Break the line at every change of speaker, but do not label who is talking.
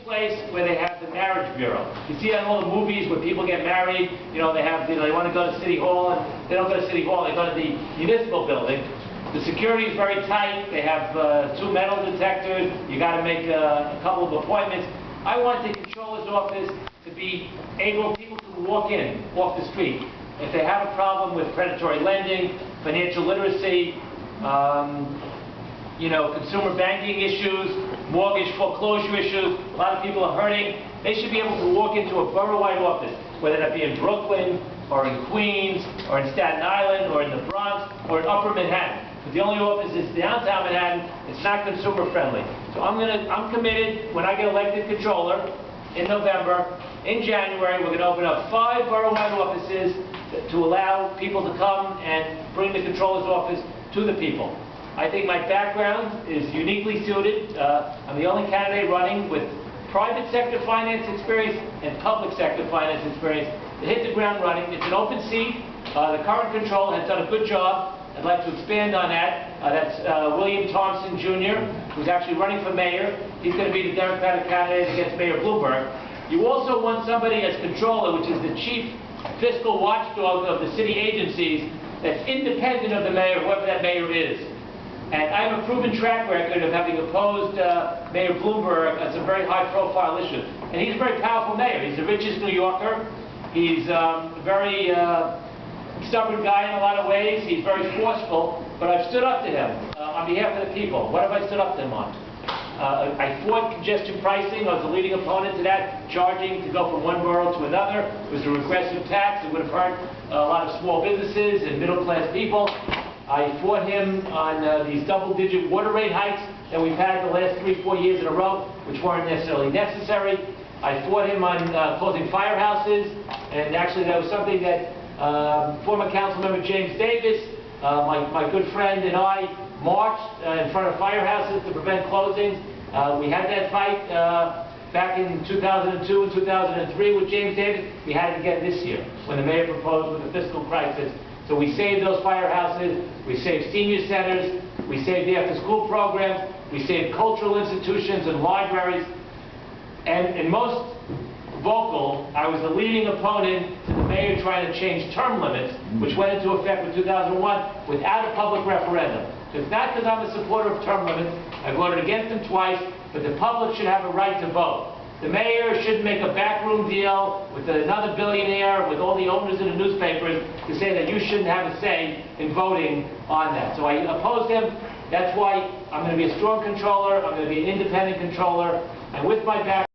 place where they have the marriage bureau. You see that in all the movies where people get married, you know, they want to go to City Hall, and they don't go to City Hall, they go to the municipal building. The security is very tight. They have 2 metal detectors. You got to make a couple of appointments. I want the controller's office to be able people to walk in off the street. If they have a problem with predatory lending, financial literacy, you know, consumer banking issues, mortgage foreclosure issues, a lot of people are hurting. They should be able to walk into a borough-wide office, whether that be in Brooklyn, or in Queens, or in Staten Island, or in the Bronx, or in Upper Manhattan. But the only office is downtown Manhattan. It's not consumer friendly. So I'm committed, when I get elected controller in November, in January, we're going to open up 5 borough-wide offices to allow people to come and bring the controller's office to the people. I think my background is uniquely suited. I'm the only candidate running with private sector finance experience and public sector finance experience to hit the ground running. It's an open seat. The current controller has done a good job. I'd like to expand on that. That's William Thompson, Jr., who's actually running for mayor. He's going to be the Democratic candidate against Mayor Bloomberg. You also want somebody as controller, which is the chief fiscal watchdog of the city agencies, that's independent of the mayor, whoever that mayor is. And I have a proven track record of having opposed Mayor Bloomberg on some very high-profile issues. And he's a very powerful mayor. He's the richest New Yorker. He's a very stubborn guy in a lot of ways. He's very forceful. But I've stood up to him on behalf of the people. What have I stood up to him on? I fought congestion pricing. I was the leading opponent to that, charging to go from one borough to another. It was a regressive tax. It would have hurt a lot of small businesses and middle-class people. I fought him on these double-digit water rate hikes that we've had the last 3-4 years in a row, which weren't necessarily necessary. I fought him on closing firehouses, and actually that was something that former council member James Davis, my good friend, and I marched in front of firehouses to prevent closings. We had that fight back in 2002 and 2003 with James Davis. We had it again this year when the mayor proposed with the fiscal crisis. So we saved those firehouses, we saved senior centers, we saved the after-school programs, we saved cultural institutions and libraries. And most vocal, I was the leading opponent to the mayor trying to change term limits, which went into effect in 2001 without a public referendum. So it's not because I'm a supporter of term limits. I voted against them twice, but the public should have a right to vote. The mayor shouldn't make a backroom deal with another billionaire, with all the owners in the newspapers, to say that you shouldn't have a say in voting on that. So I opposed him. That's why I'm going to be a strong controller. I'm going to be an independent controller. And with my background,